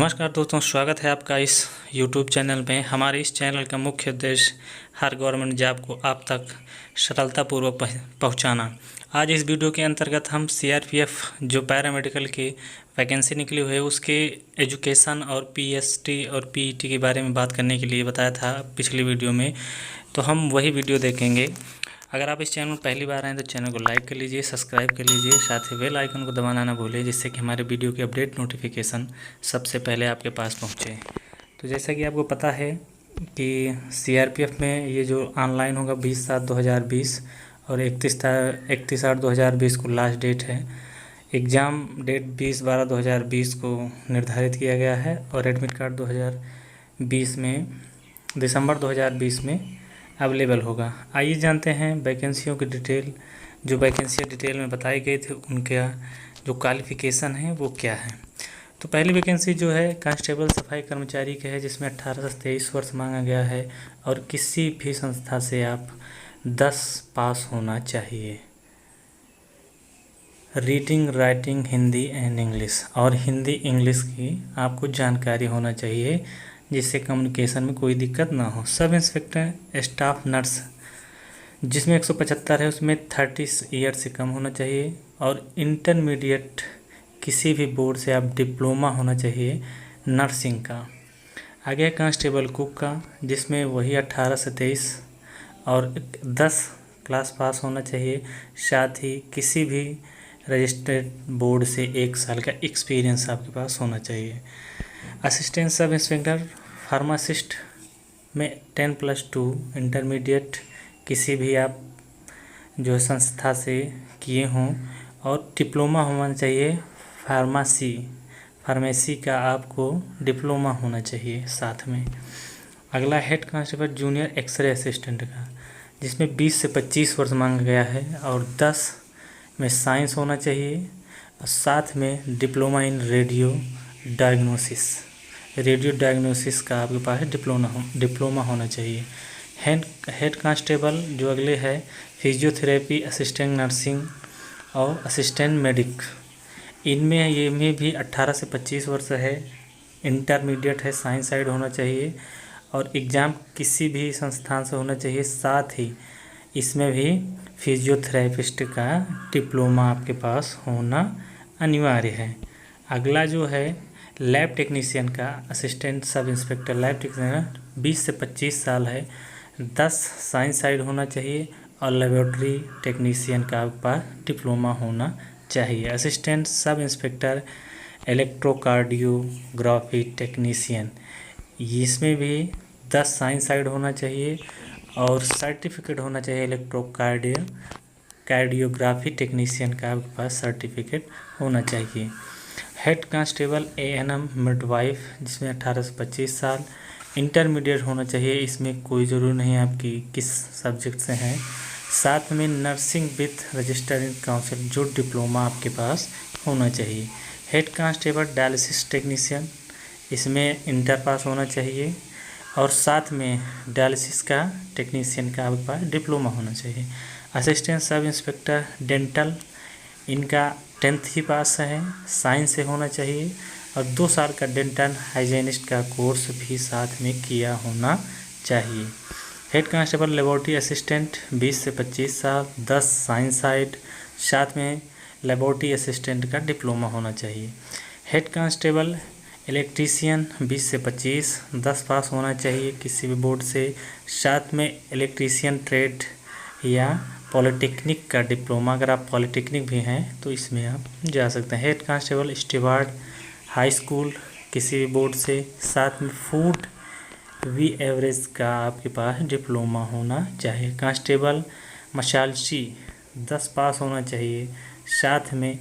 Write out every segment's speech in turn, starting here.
नमस्कार दोस्तों, स्वागत है आपका इस YouTube चैनल में। हमारे इस चैनल का मुख्य उद्देश्य हर गवर्नमेंट जॉब को आप तक सरलतापूर्वक पहुंचाना। आज इस वीडियो के अंतर्गत हम CRPF जो पैरामेडिकल की वैकेंसी निकली हुई है उसके एजुकेशन और PST और PET के बारे में बात करने के लिए बताया था पिछली वीडियो में, तो हम वही वीडियो देखेंगे। अगर आप इस चैनल में पहली बार आएँ तो चैनल को लाइक कर लीजिए, सब्सक्राइब कर लीजिए, साथ ही बेल आइकन को दबाना ना भूलें, जिससे कि हमारे वीडियो की अपडेट नोटिफिकेशन सबसे पहले आपके पास पहुंचे। तो जैसा कि आपको पता है कि CRPF में ये जो ऑनलाइन होगा 20/7/2020 और 31/8/2020 को लास्ट डेट है। एग्ज़ाम डेट 20/12/2020 को निर्धारित किया गया है और एडमिट कार्ड 2020 में दिसंबर 2020 में अवेलेबल होगा। आइए जानते हैं वैकेंसियों की डिटेल। जो वैकेंसियाँ डिटेल में बताई गई थी उनका जो क्वालिफ़िकेशन है वो क्या है। तो पहली वैकेंसी जो है कांस्टेबल सफाई कर्मचारी का है, जिसमें 18 से 23 वर्ष मांगा गया है और किसी भी संस्था से आप 10 पास होना चाहिए। Reading, writing, Hindi and English, और हिंदी इंग्लिश की आपको जानकारी होना चाहिए, जिससे कम्युनिकेशन में कोई दिक्कत ना हो। सब इंस्पेक्टर स्टाफ नर्स जिसमें 175 है उसमें 30 ईयर से कम होना चाहिए और इंटरमीडिएट किसी भी बोर्ड से आप डिप्लोमा होना चाहिए नर्सिंग का। आगे कांस्टेबल कुक का, जिसमें वही 18 से 23 और 10 क्लास पास होना चाहिए, साथ ही किसी भी रजिस्टर्ड बोर्ड से 1 साल का एक्सपीरियंस आपके पास होना चाहिए। असिस्टेंट सब इंस्पेक्टर फार्मासिस्ट में 10+2 इंटरमीडिएट किसी भी आप जो संस्था से किए हों और डिप्लोमा होना चाहिए। फार्मेसी का आपको डिप्लोमा होना चाहिए साथ में। अगला head constable junior x ray assistant का, जिसमें 20 से 25 वर्ष मांगा गया है और 10 में साइंस होना चाहिए और साथ में डिप्लोमा इन रेडियो डायग्नोसिस का आपके पास डिप्लोमा होना चाहिए। हेड कांस्टेबल जो अगले है फिजियोथेरेपी, असिस्टेंट नर्सिंग और असिस्टेंट मेडिक, इनमें ये में भी 18 से 25 वर्ष है, इंटरमीडिएट है, साइंस साइड होना चाहिए और एग्ज़ाम किसी भी संस्थान से होना चाहिए। साथ ही इसमें भी फिजियोथेरेपिस्ट का डिप्लोमा आपके पास होना अनिवार्य है। अगला जो है लैब टेक्नीशियन का, assistant sub inspector lab technician 20 से 25 साल है, 10 साइंस साइड होना चाहिए और लेबोरेटरी टेक्नीशियन का आपके पास डिप्लोमा होना चाहिए। Assistant sub inspector electrocardiography technician, इसमें भी 10 साइंस साइड होना चाहिए और सर्टिफिकेट होना चाहिए कार्डियोग्राफी टेक्नीशियन का आपके पास सर्टिफिकेट होना चाहिए। हेड कांस्टेबल ANM मिडवाइफ, जिसमें 18 से 25 साल, इंटरमीडिएट होना चाहिए, इसमें कोई ज़रूरी नहीं आपकी किस सब्जेक्ट से हैं। साथ में nursing with registered in council जो डिप्लोमा आपके पास होना चाहिए। हेड कांस्टेबल डायलिसिस टेक्नीशियन, इसमें इंटर पास होना चाहिए और साथ में डायलिसिस का टेक्नीशियन का आपके पास डिप्लोमा होना चाहिए। असिस्टेंट सब इंस्पेक्टर डेंटल, इनका 10th ही पास है, साइंस से होना चाहिए और 2 साल का डेंटल हाइजीनिस्ट का कोर्स भी साथ में किया होना चाहिए। हेड कांस्टेबल लेबोरेटरी असिस्टेंट 20 से 25 साल, 10 साइंस साइड, साथ में लेबोरेटरी असिस्टेंट का डिप्लोमा होना चाहिए। हेड कांस्टेबल इलेक्ट्रीशियन 20 से 25, 10 पास होना चाहिए किसी भी बोर्ड से, साथ में इलेक्ट्रीशियन ट्रेड या पॉलिटेक्निक का डिप्लोमा, अगर आप पॉलिटेक्निक भी हैं तो इसमें आप जा सकते हैं। Head constable steward high school किसी भी बोर्ड से, साथ में फूड वी एवरेज का आपके पास डिप्लोमा होना चाहिए। कांस्टेबल मशालची 10 पास होना चाहिए, साथ में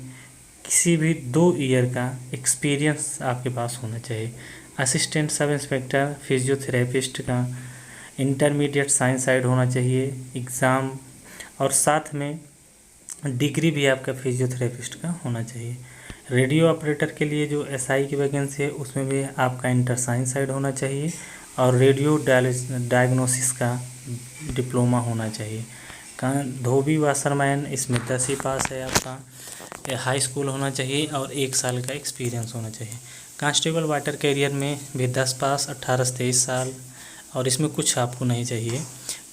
किसी भी 2 ईयर का एक्सपीरियंस आपके पास होना चाहिए। असिस्टेंट सब इंस्पेक्टर फिजियोथेरेपिस्ट का इंटरमीडिएट साइंस साइड होना चाहिए एग्ज़ाम और साथ में डिग्री भी आपका फिजियोथेरेपिस्ट का होना चाहिए। रेडियो ऑपरेटर के लिए जो SI की वैकेंसी है उसमें भी आपका इंटर साइंस साइड होना चाहिए और रेडियो डायग्नोसिस का डिप्लोमा होना चाहिए। धोबी वाशरमैन, इसमें 10 ही पास है आपका, हाई स्कूल होना चाहिए और 1 साल का एक्सपीरियंस होना चाहिए। कांस्टेबल वाटर कैरियर में भी 10 पास 18 से 23 साल, और इसमें कुछ आपको नहीं चाहिए।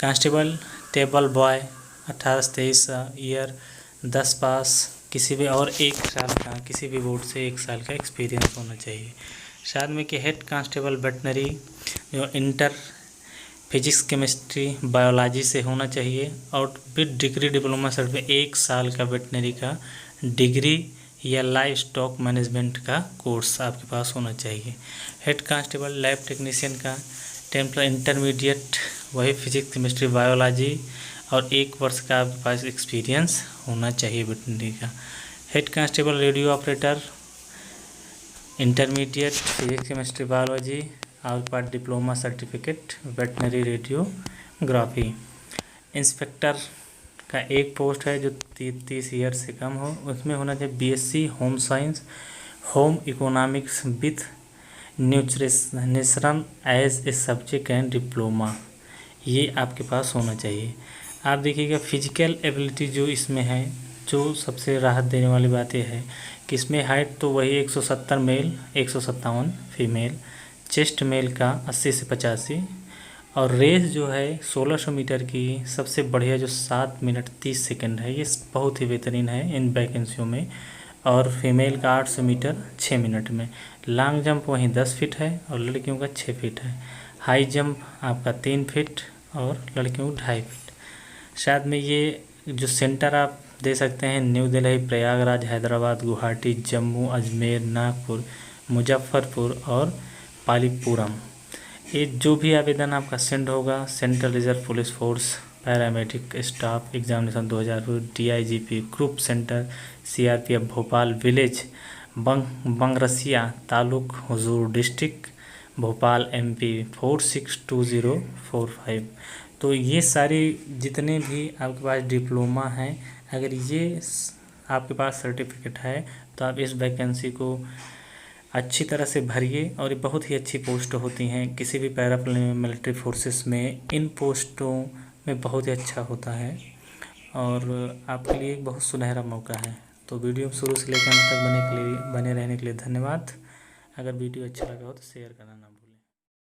कांस्टेबल टेबल बॉय 18 से 23 ईयर, 10 पास, किसी भी और 1 साल का किसी भी बोर्ड से 1 साल का एक्सपीरियंस होना चाहिए। साथ में कि हेड कांस्टेबल वेटनरी जो इंटर फिजिक्स केमिस्ट्री बायोलॉजी से होना चाहिए, और विद डिग्री डिप्लोमा सर्टिफिकेट 1 साल का वेटनरी का डिग्री या लाइव स्टॉक मैनेजमेंट का कोर्स आपके पास होना चाहिए। हेड कांस्टेबल लैब टेक्नीशियन का 10 इंटरमीडिएट वही फिजिक्स केमिस्ट्री बायोलॉजी और 1 वर्ष का आपके पास एक्सपीरियंस होना चाहिए वेटनरी का। Head constable radio operator intermediate physics chemistry biology और pass diploma certificate veterinary radiography. Inspector का एक पोस्ट है जो 30 ईयर से कम हो, उसमें होना चाहिए BSc home science home economics with nutrition as a subject and diploma, ये आपके पास होना चाहिए। आप देखिएगा फिजिकल एबिलिटी जो इसमें है, जो सबसे राहत देने वाली बात यह है कि इसमें हाइट तो वही 170 मेल 157 फीमेल, चेस्ट मेल का 80 से 85, और रेस जो है 1600 मीटर की सबसे बढ़िया जो 7 मिनट 30 सेकंड है, ये बहुत ही बेहतरीन है इन वैकेंसियों में। और फीमेल का 800 मीटर 6 मिनट में। लॉन्ग जंप वहीं 10 फीट है और लड़कियों का 6 फीट है। हाई जंप आपका 3 फीट और लड़कियों को 2.5 फीट। शायद में ये जो सेंटर आप दे सकते हैं न्यू दिल्ली, प्रयागराज, हैदराबाद, गुवाहाटी, जम्मू, अजमेर, नागपुर, मुजफ्फरपुर और पालीपुरम। ये जो भी आवेदन आपका सेंड होगा central reserve police force paramedic staff examination 2000 DIGP group centre CRPF Bhopal village Bangrasia taluk हुजूर डिस्ट्रिक्ट भोपाल MP 462045। तो ये सारी जितने भी आपके पास डिप्लोमा हैं, अगर ये आपके पास सर्टिफिकेट है तो आप इस वैकेंसी को अच्छी तरह से भरिए, और ये बहुत ही अच्छी पोस्ट होती हैं किसी भी पैरा मिलिट्री फोर्सेस में। इन पोस्टों में बहुत ही अच्छा होता है और आपके लिए एक बहुत सुनहरा मौका है। तो वीडियो शुरू से लेकर अंत तक बने रहने के लिए धन्यवाद। अगर वीडियो अच्छा लगा हो तो शेयर करना ना भूलें।